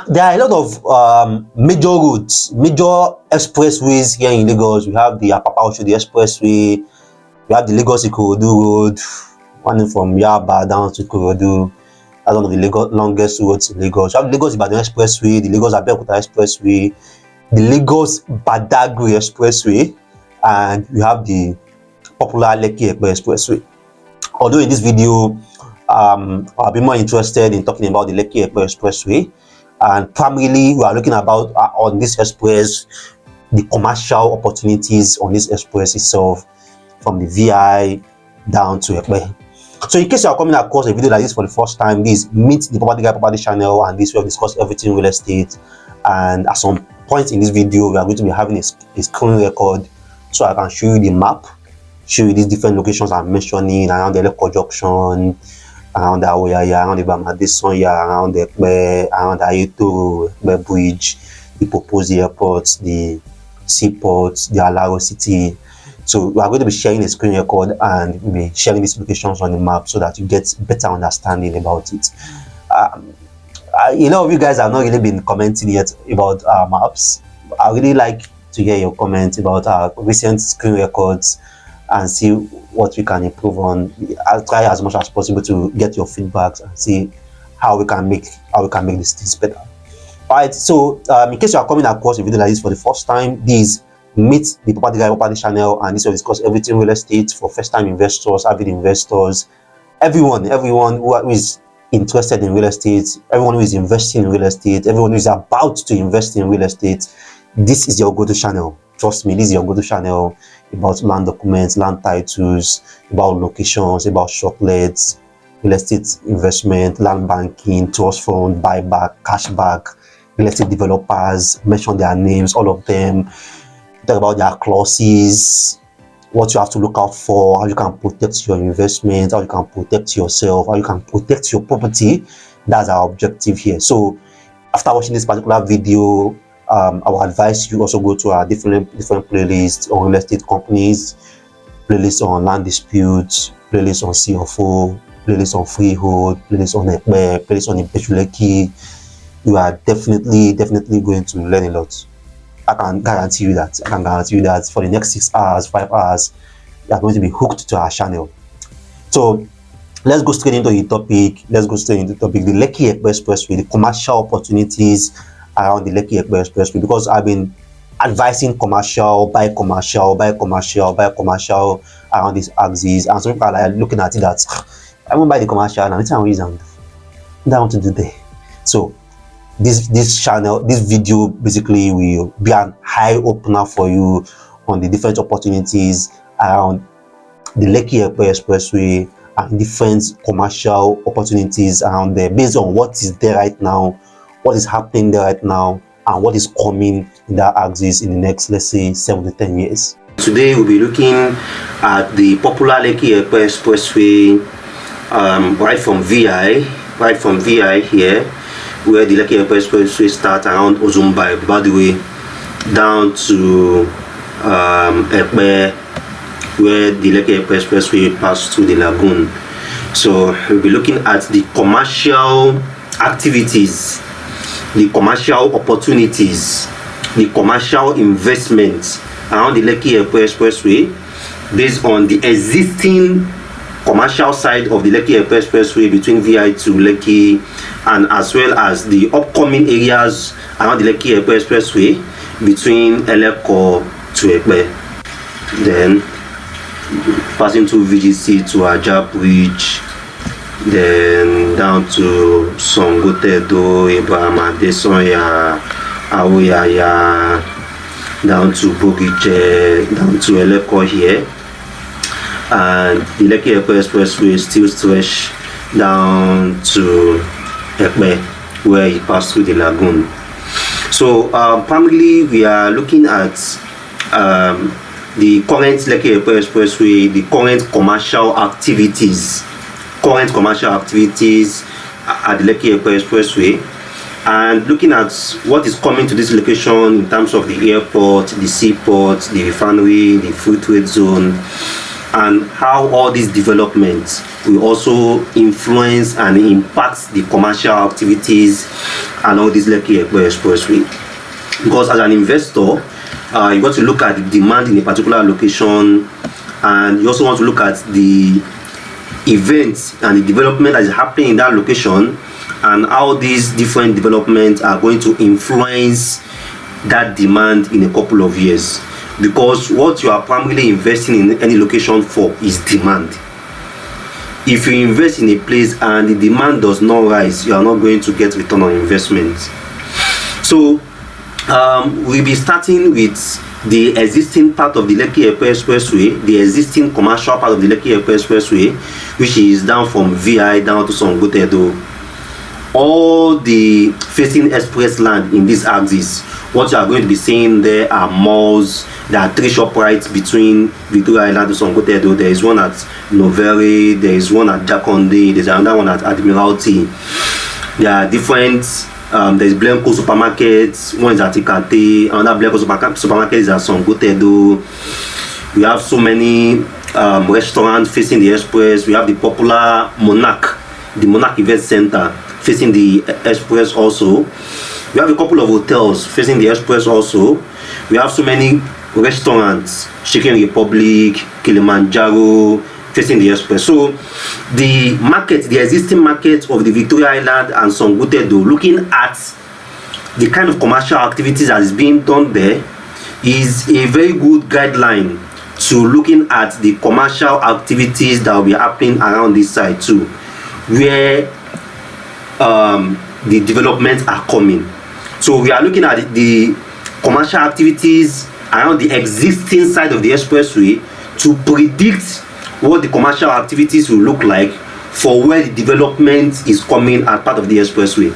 There are a lot of major roads, major expressways here in Lagos. We have the Apapa-Oshodi Expressway, we have the Lagos-Ikorodu Road, running from Yaba down to Ikorodu. That's one of the longest roads in Lagos. We have the Lagos-Ibadan Expressway, the Lagos-Abeokuta Expressway, the Lagos-Badagry Expressway, and we have the popular Lekki-Epe Expressway. Although in this video, I'll be more interested in talking about the Lekki-Epe Expressway, and primarily we are looking about on this express, the commercial opportunities on this express itself, from the VI down to Epe. So in case you are coming across a video like this for the first time, please meet the Property Guy Property channel, and this will discuss everything real estate. And at some point in this video, we are going to be having a screen record, so I can show you the map, show you these different locations I'm mentioning around the Eleko junction, around the Awoyaya, around the Bamadesonya, around the Ekpe, around the Ayeto, Ekpe Bridge, the proposed airports, the seaports, the Alaro City. So we are going to be sharing a screen record and we'll be sharing these locations on the map so that you get better understanding about it. A lot of you guys have not really been commenting yet about maps. I really like to hear your comments about our recent screen records and see what we can improve on. I'll try as much as possible to get your feedbacks and see how we can make this better. All right, so in case you are coming across a video like this for the first time, please meet the Property Guy Property channel, and this will discuss everything real estate for first-time investors, avid investors, everyone who is interested in real estate, everyone who is investing in real estate, everyone who is about to invest in real estate. This is your go-to channel. Trust me, this is your go-to channel about land documents, land titles, about locations, about shoplets, real estate investment, land banking, trust fund, buyback, cashback, real estate developers, mention their names, all of them, talk about their clauses, what you have to look out for, how you can protect your investment, how you can protect yourself, how you can protect your property. That's our objective here. So after watching this particular video, I will advise you also go to our different playlists on real estate companies, playlists on land disputes, playlists on CFO, playlists on freehold, playlists on Ekpe, playlists on Ibeju-Lekki. You are definitely going to learn a lot. I can guarantee you that. For the next 6 hours, 5 hours, you are going to be hooked to our channel. So let's go straight into the topic. The Lekki-Epe Expressway, the commercial opportunities around the Lekki-Epe Expressway, because I've been advising buy commercial around these axes, and some people are like looking at it that I won't buy the commercial and it's a reason that I want to do there. So this channel, this video basically will be an eye opener for you on the different opportunities around the Lekki-Epe Expressway and different commercial opportunities around there, based on what is there right now, what is happening there right now, and what is coming in that axis in the next, let's say, 7 to 10 years. Today we'll be looking at the popular Lekki-Epe Expressway, right from VI here, where the Lekki-Epe Expressway starts around Ozumba, by the way, down to Epe, where the Lekki-Epe Expressway passes through the lagoon. So we'll be looking at the commercial activities, the commercial opportunities, the commercial investments around the Lekki-Epe Expressway, based on the existing commercial side of the Lekki-Epe Expressway between VI to Lekki, and as well as the upcoming areas around the Lekki-Epe Expressway between Eleko to Epe. Then passing through VGC to Ajah Bridge, then down to Sangotedo, Bamadesonya, Awoyaya, down to Bogiche, down to Eleko here. And the Lekki-Epe Expressway still stretch down to Epe, where it passed through the lagoon. So primarily we are looking at the current Lekki-Epe Expressway, the current commercial activities at the Lekki-Epe Expressway, and looking at what is coming to this location in terms of the airport, the seaport, the refinery, the free trade zone, and how all these developments will also influence and impact the commercial activities and all this Lekki-Epe Expressway. Because as an investor, you got to look at the demand in a particular location, and you also want to look at the events and the development that is happening in that location, and how these different developments are going to influence that demand in a couple of years. Because what you are primarily investing in any location for is demand. If you invest in a place and the demand does not rise, you are not going to get return on investment. So we'll be starting with the existing part of the Lekki-Epe Expressway, the existing commercial part of the Lekki-Epe Expressway, which is down from VI down to Sangotedo. All the facing express land in this axis, what you are going to be seeing there are malls. There are 3 ShopRites between Victoria Island to Sangotedo. There is one at Novare, there is one at Ajah, there's another one at Admiralty. There are different, there's Blanco supermarkets, one is at Ikate, another Blanco supermarket is at Sangotedo. We have so many restaurants facing the express. We have the popular Monarch Event Center facing the express also. We have a couple of hotels facing the express also. We have so many restaurants, Chicken Republic, Kilimanjaro, facing the express. So the market, the existing market of the Victoria Island and Sangotedo, looking at the kind of commercial activities that is being done there, is a very good guideline to looking at the commercial activities that will be happening around this side too, where the developments are coming. So we are looking at the commercial activities around the existing side of the expressway to predict what the commercial activities will look like for where the development is coming as part of the expressway.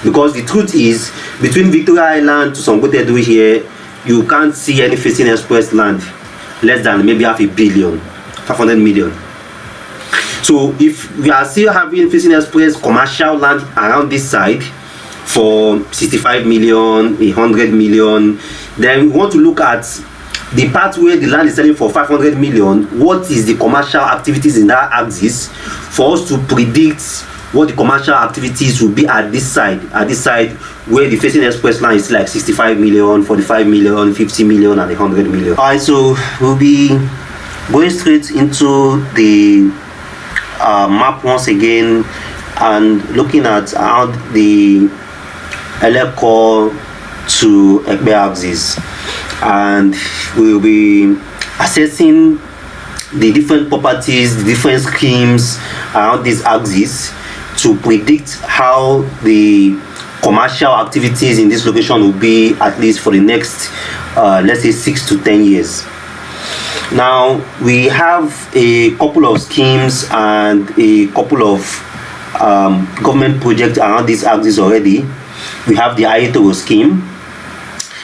Because the truth is, between Victoria Island to Sangotedo here, you can't see any facing express land less than maybe 500 million, 500 million. So if we are still having facing express commercial land around this side for 65 million, 100 million, then we want to look at the part where the land is selling for 500 million. What is the commercial activities in that axis for us to predict what the commercial activities will be at this side where the facing express line is like 65 million, 45 million, 50 million, and 100 million. All right, so we'll be going straight into the map once again and looking at how the Eleko to Epe axis, and we will be assessing the different properties, the different schemes around this axis to predict how the commercial activities in this location will be, at least for the next let's say 6 to 10 years. Now we have a couple of schemes and a couple of government projects around this axis already. We have the Ikota scheme.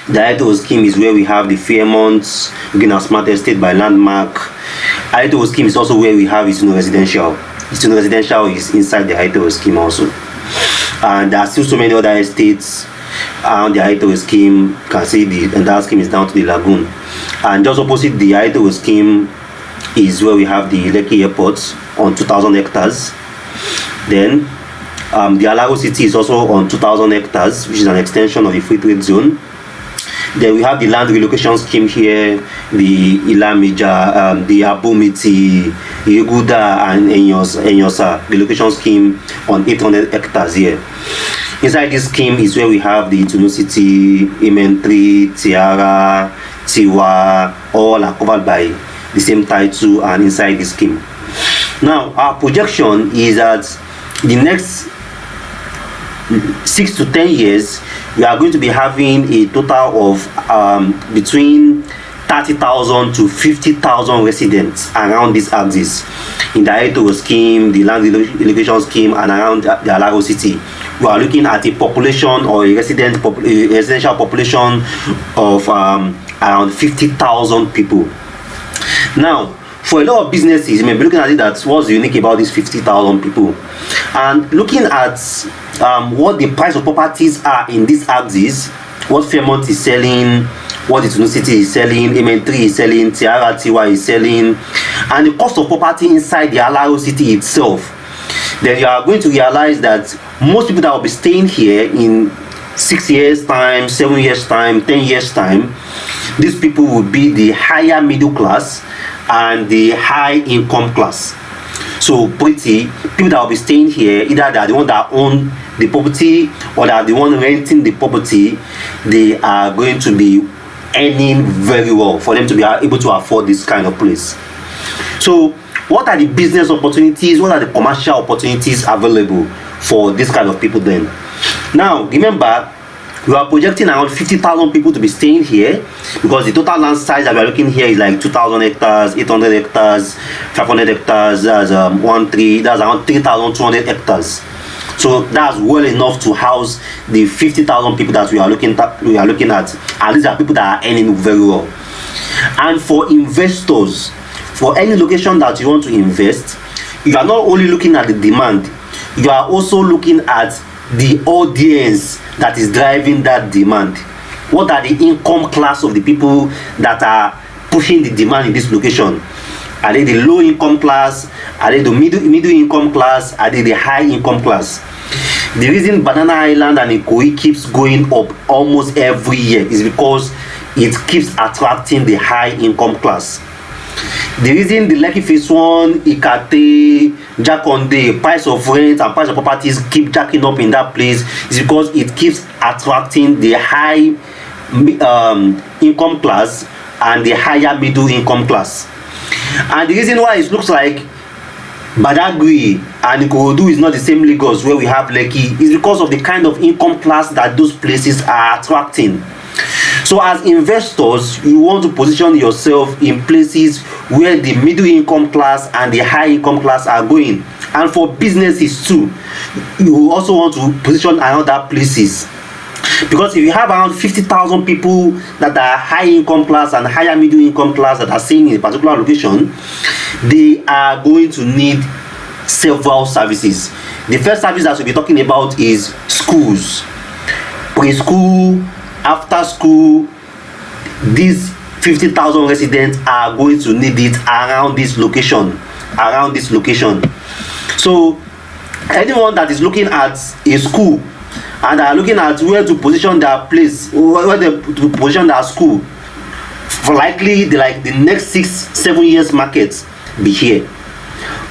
The Ikota scheme is where we have the Fairmont, looking at Smart Estate by Landmark. Ikota scheme is also where we have its residential. Its residential is inside the Ikota scheme also. And there are still so many other estates around the Ikota scheme. You can see the entire scheme is down to the lagoon. And just opposite the Ikota scheme is where we have the Lekki Airport on 2,000 hectares. Then the Alaro City is also on 2,000 hectares, which is an extension of the free trade zone. Then we have the land relocation scheme here, the Ilamija, the Abomiti, Yeguda, and Enyosa relocation scheme on 800 hectares here. Inside this scheme is where we have the Tunu City, Imentri, Tiara, Tiwa, all are covered by the same title and inside this scheme. Now, our projection is that the next 6 to 10 years, we are going to be having a total of between 30,000 to 50,000 residents around this axis in the Ikota scheme, the land relocation scheme, and around the Alaro City. We are looking at a population or a residential population of around 50,000 people. Now, for a lot of businesses, you may be looking at it that what's unique about these 50,000 people, and looking at what the price of properties are in this axis, what Fairmont is selling, what the Tunu City is selling, MN3 is selling, Tiara Tiwa is selling, and the cost of property inside the Alaro city itself, then you are going to realize that most people that will be staying here in 6 years time, 7 years time, 10 years time, these people will be the higher middle class and the high income class. So pretty people that will be staying here, either they are the one that own the property or they are the one renting the property, they are going to be earning very well for them to be able to afford this kind of place. So what are the business opportunities, what are the commercial opportunities available for this kind of people then? Now remember, we are projecting around 50,000 people to be staying here, because the total land size that we are looking here is like 2,000 hectares, 800 hectares, 500 hectares, that's that's around 3,200 hectares. So that's well enough to house the 50,000 people that we are looking at. And these are people that are earning very well. And for investors, for any location that you want to invest, you are not only looking at the demand, you are also looking at the audience that is driving that demand. What are the income class of the people that are pushing the demand in this location? Are they the low income class? Are they the middle income class? Are they the high income class? The reason Banana Island and Ikoyi keeps going up almost every year is because it keeps attracting the high income class. The reason the Lekki Phase 1, Ikate, Jakonde, price of rent and price of properties keep jacking up in that place is because it keeps attracting the high income class and the higher middle income class. And the reason why it looks like Badagry and Ikorodu is not the same Lagos where we have Lekki is because of the kind of income class that those places are attracting. So as investors, you want to position yourself in places where the middle income class and the high income class are going. And for businesses too, you also want to position around that places. Because if you have around 50,000 people that are high income class and higher middle income class that are staying in a particular location, they are going to need several services. The first service that we'll be talking about is schools, preschool, after school. These 50,000 residents are going to need it around this location. So anyone that is looking at a school and are looking at where to position their place, where to position their school, for likely the next 6-7 years market be here.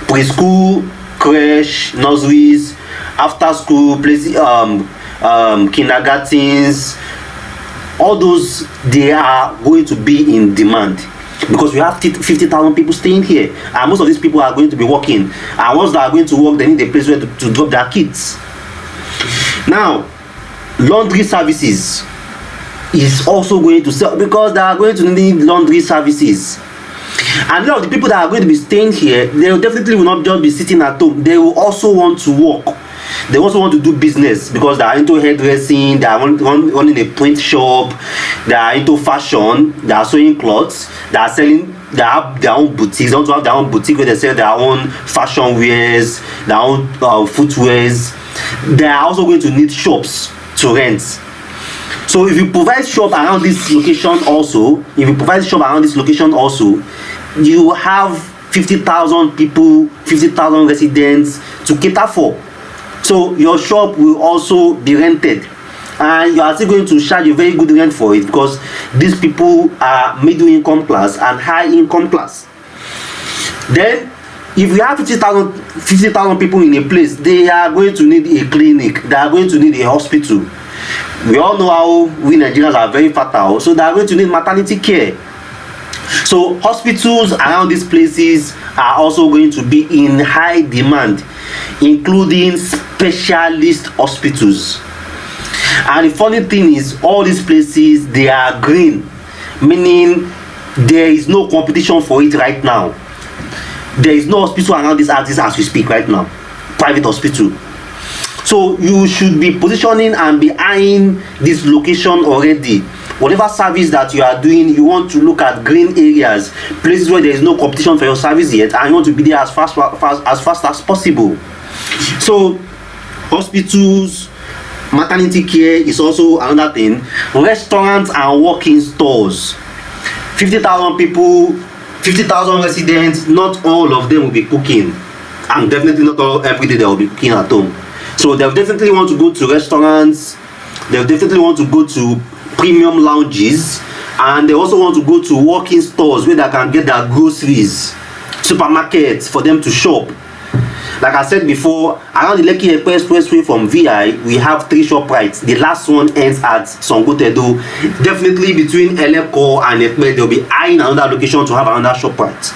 Preschool, creche, nurseries, after school places, kindergartens, all those, they are going to be in demand because we have 50,000 people staying here, and most of these people are going to be working, and once they are going to work, they need a place where to drop their kids. Now laundry services is also going to sell because they are going to need laundry services. And a lot of the people that are going to be staying here, they definitely will not just be sitting at home, they will also want to work. They also want to do business because they are into hairdressing, they are running a print shop, they are into fashion, they are sewing clothes, they are selling, they have their own boutiques. They want to have their own boutique where they sell their own fashion wears, their own footwears. They are also going to need shops to rent. So if you provide shop around this location also, you have 50,000 people, 50,000 residents to cater for. So your shop will also be rented, and you are still going to charge a very good rent for it because these people are middle income class and high income class. Then if you have 50,000 people in a place, they are going to need a clinic, they are going to need a hospital. We all know how we Nigerians are very fertile, so they are going to need maternity care. So hospitals around these places are also going to be in high demand, including specialist hospitals. And the funny thing is, all these places, they are green, meaning there is no competition for it right now. There is no hospital around this axis as we speak right now, private hospital. So you should be positioning and be eyeing this location already. Whatever service that you are doing, you want to look at green areas, places where there is no competition for your service yet, and you want to be there as fast as possible. So hospitals, Maternity care is also another thing. Restaurants and walk-in stores. 50,000 people, 50,000 residents, not all of them will be cooking, and definitely not all every day they will be cooking at home. So they'll definitely want to go to restaurants, they'll definitely want to go to premium lounges, and they also want to go to walk-in stores where they can get their groceries, supermarkets for them to shop. Like I said before, around the Lekki-Epe Expressway from VI, we have 3 ShopRites. The last one ends at Sangotedo. Definitely between Eleko and Epe, they'll be eyeing another location to have another ShopRite.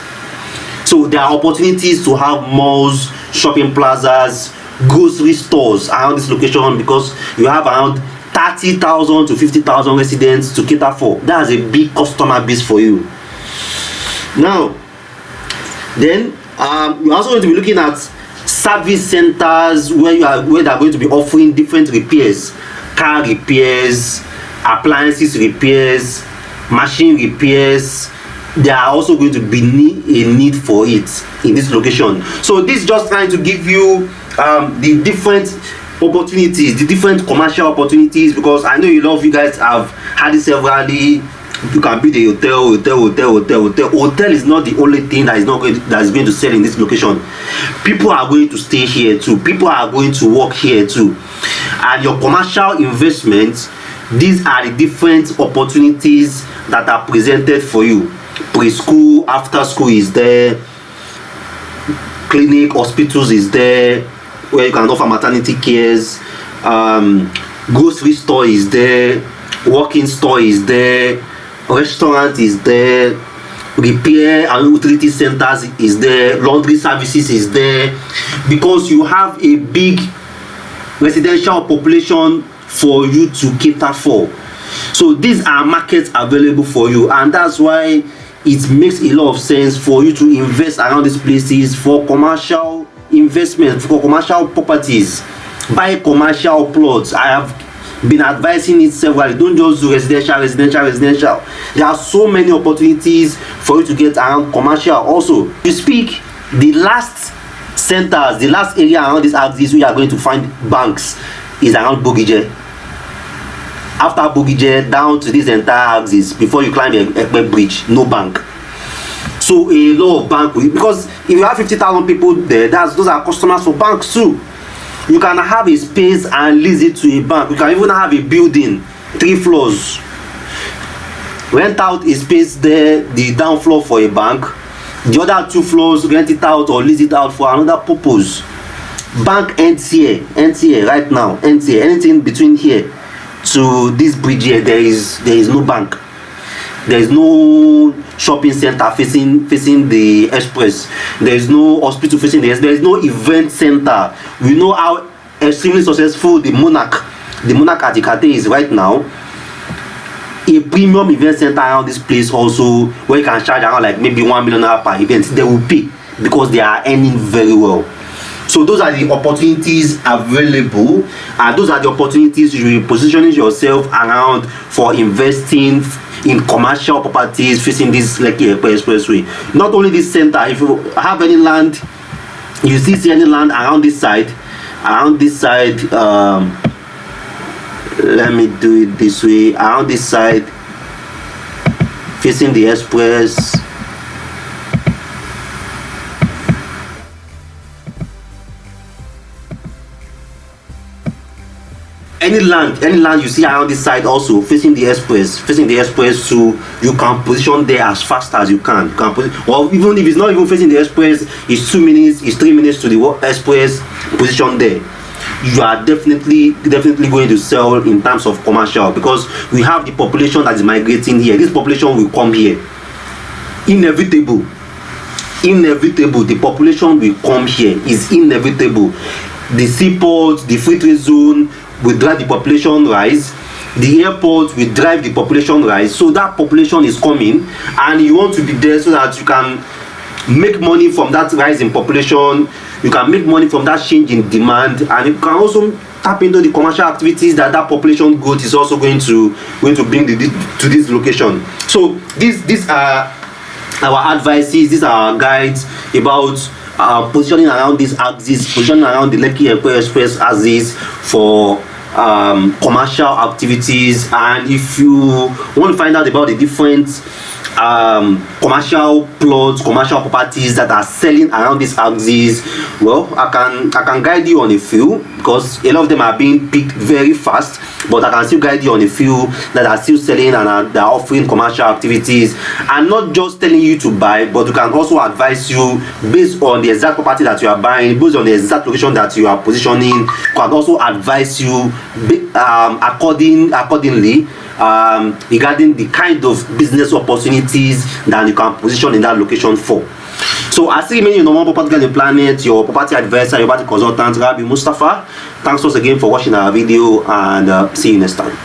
So there are opportunities to have malls, shopping plazas, grocery stores around this location, because you have around 30,000 to 50,000 residents to cater for. That's a big customer base for you. Now, then you're also going to be looking at service centers where they are going to be offering different repairs, car repairs, appliances repairs, machine repairs. There are also going to be a need for it in this location. So this is just trying to give you the different opportunities, the different commercial opportunities, because I know a lot of you guys have had it severally. You can be the hotel is not the only thing that is going to sell in this location. People are going to stay here too, people are going to work here too. And your commercial investments, these are the different opportunities that are presented for you. Preschool, after school is there, clinic, hospitals is there where you can offer maternity cares, grocery store is there, walk-in store is there, restaurant is there, repair and utility centers is there, laundry services is there, because you have a big residential population for you to cater for. So these are markets available for you, and that's why it makes a lot of sense for you to invest around these places for commercial investment, for commercial properties. Buy commercial plots. I have been advising it severally. Don't just do residential. There are so many opportunities for you to get around commercial. Also, to speak, the last centers, the last area around this axis where you are going to find banks is around Bogije. After Bogije, down to this entire axis, before you climb the Ekpe bridge, no bank. So a lot of bank, because if you have 50,000 people there, those are customers for banks too. You can have a space and lease it to a bank. You can even have a building, 3 floors. Rent out a space there, the down floor for a bank. The other 2 floors, rent it out or lease it out for another purpose. Bank ends here right now, ends here. Anything between here to this bridge here, there is no bank. There is no shopping center facing the express. There is no hospital facing the express. There is no event center. We know how extremely successful the Monarch at Ikate is right now. A premium event center around this place also, where you can charge around like maybe 1 million naira per event. They will pay because they are earning very well. So those are the opportunities available, and those are the opportunities you will positioning yourself around for investing in commercial properties facing this Lekki-Epe Expressway. Not only this center, if you have any land, you still see any land around this side, let me do it this way, around this side facing the express. Any land you see around this side also facing the express too, you can position there as fast as you can. Or even if it's not even facing the express, it's 2 minutes, it's 3 minutes to the express, position there. You are definitely going to sell in terms of commercial, because we have the population that is migrating here. This population will come here. Inevitable, the population will come here. Is inevitable. The seaport, the free trade zone will drive the population rise. The airport will drive the population rise. So that population is coming, and you want to be there so that you can make money from that rise in population. You can make money from that change in demand, and you can also tap into the commercial activities that population growth is also going to bring to this location. So these are our advices, these are our guides about positioning around this axis, positioning around the Lekki-Epe Express axis for commercial activities, and if you want to find out about the different commercial plots, commercial properties that are selling around these axes, well, I can guide you on a few, because a lot of them are being picked very fast, but I can still guide you on a few that are still selling and they are offering commercial activities. I'm not just telling you to buy, but we can also advise you based on the exact property that you are buying, based on the exact location that you are positioning. Can also advise you accordingly regarding the kind of business opportunities that you can position in that location for. So I still remain your normal property guide on the planet, your property advisor, your property consultant, Rabi Mustafa. Thanks once again for watching our video, and see you next time.